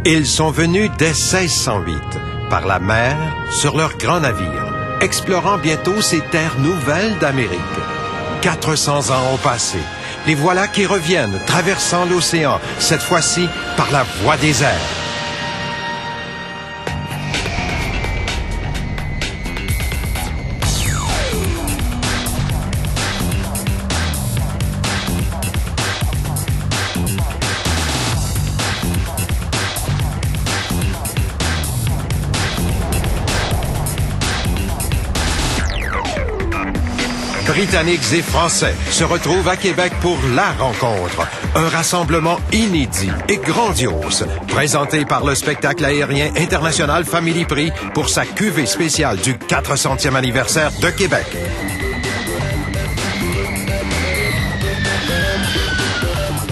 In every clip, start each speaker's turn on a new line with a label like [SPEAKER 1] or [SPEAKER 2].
[SPEAKER 1] Ils sont venus dès 1608, par la mer, sur leur grand navire, explorant bientôt ces terres nouvelles d'Amérique. 400 ans ont passé. Les voilà qui reviennent, traversant l'océan, cette fois-ci par la voie des airs. Britanniques et Français se retrouvent à Québec pour la rencontre. Un rassemblement inédit et grandiose, présenté par le spectacle aérien international Family Prix pour sa cuvée spéciale du 400e anniversaire de Québec.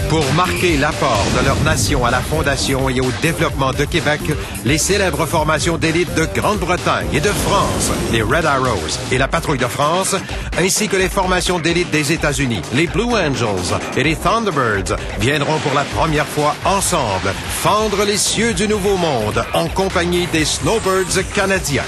[SPEAKER 1] Pour marquer l'apport de leur nation à la fondation et au développement de Québec, les célèbres formations d'élite de Grande-Bretagne et de France, les Red Arrows et la Patrouille de France, ainsi que les formations d'élite des États-Unis, les Blue Angels et les Thunderbirds, viendront pour la première fois ensemble fendre les cieux du Nouveau Monde en compagnie des Snowbirds canadiens.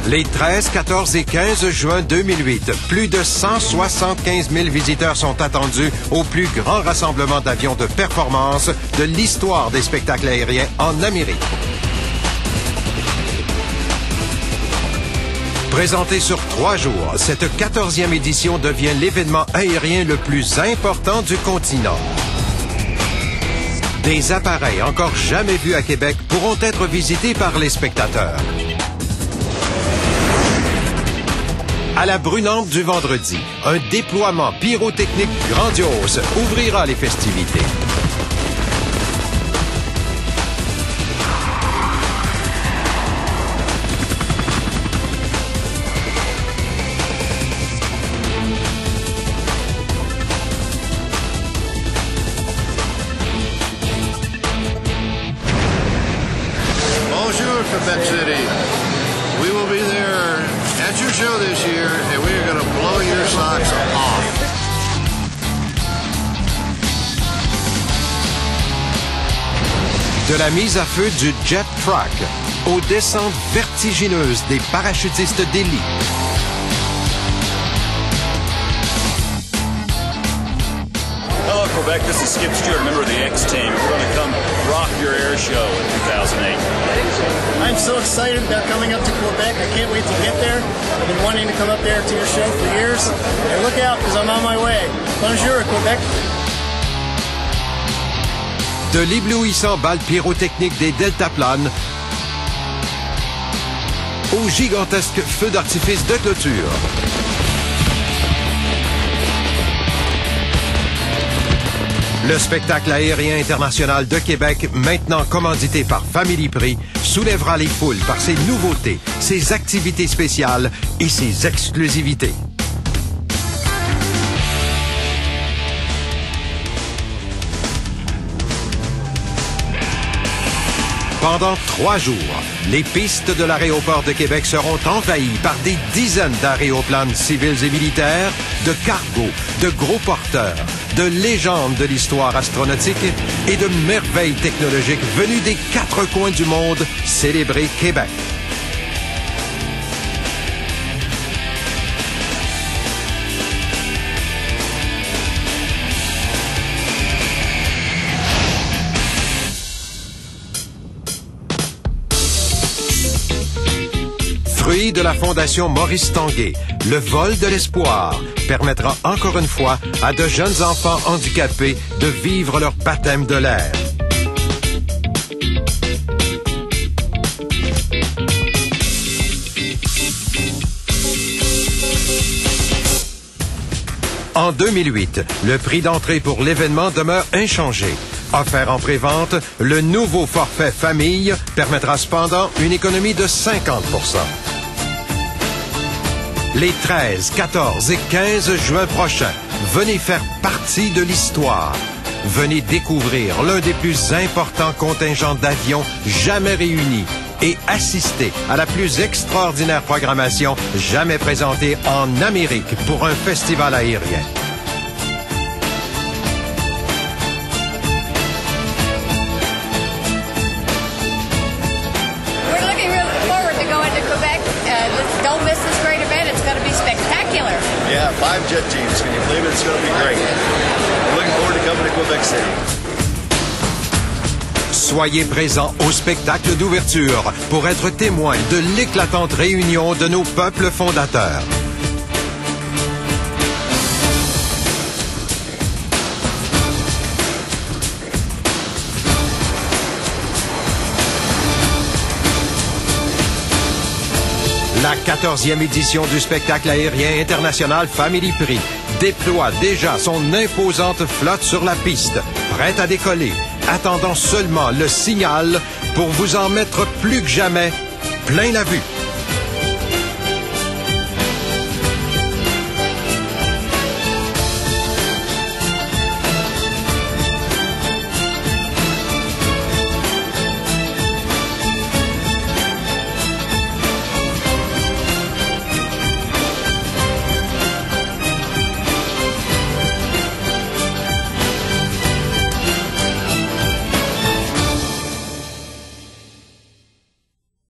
[SPEAKER 1] Les 13, 14 et 15 juin 2008, plus de 175 000 visiteurs sont attendus au plus grand rassemblement d'avions de performance de l'histoire des spectacles aériens en Amérique. Présentée sur 3 jours, cette 14e édition devient l'événement aérien le plus important du continent. Des appareils encore jamais vus à Québec pourront être visités par les spectateurs. À la brunante du vendredi, un déploiement pyrotechnique grandiose ouvrira les festivités.
[SPEAKER 2] Bonjour, Quebec City. We will be there at your show this year, and we are going to blow your socks off.
[SPEAKER 1] De la mise à feu du jet track aux descentes vertigineuses des parachutistes d'élite.
[SPEAKER 3] Hello, Quebec. This is Skip Stewart, member of the X Team. We're going to come rock your air show in 2008.
[SPEAKER 4] I'm so excited about coming up to Quebec. I can't wait to get there. I've been wanting to come up there to your show for years. And look out, because I'm on my way. Bonjour, Quebec.
[SPEAKER 1] De l'éblouissant bal pyrotechnique des deltaplanes au gigantesque feu d'artifice de clôture. Le spectacle aérien international de Québec, maintenant commandité par Family Prix, soulèvera les foules par ses nouveautés, ses activités spéciales et ses exclusivités. Pendant 3 jours, les pistes de l'aéroport de Québec seront envahies par des dizaines d'aéroplanes civils et militaires, de cargos, de gros porteurs, de légendes de l'histoire astronautique et de merveilles technologiques venues des 4 coins du monde célébrer Québec. Fruit de la Fondation Maurice Tanguay, le vol de l'espoir permettra encore une fois à de jeunes enfants handicapés de vivre leur baptême de l'air. En 2008, le prix d'entrée pour l'événement demeure inchangé. Offert en prévente, le nouveau forfait famille permettra cependant une économie de 50%. Les 13, 14 et 15 juin prochains, venez faire partie de l'histoire. Venez découvrir l'un des plus importants contingents d'avions jamais réunis et assistez à la plus extraordinaire programmation jamais présentée en Amérique pour un festival aérien.
[SPEAKER 5] We're looking really forward to going to Quebec. Don't miss this great event. It's going to be spectacular.
[SPEAKER 6] Yeah, 5 jet teams. Can you believe it? It's going to be great. We're looking forward to coming to Quebec City.
[SPEAKER 1] Soyez présents au spectacle d'ouverture pour être témoin de l'éclatante réunion de nos peuples fondateurs. La 14e édition du spectacle aérien international Family Prix déploie déjà son imposante flotte sur la piste, prête à décoller, attendant seulement le signal pour vous en mettre plus que jamais plein la vue.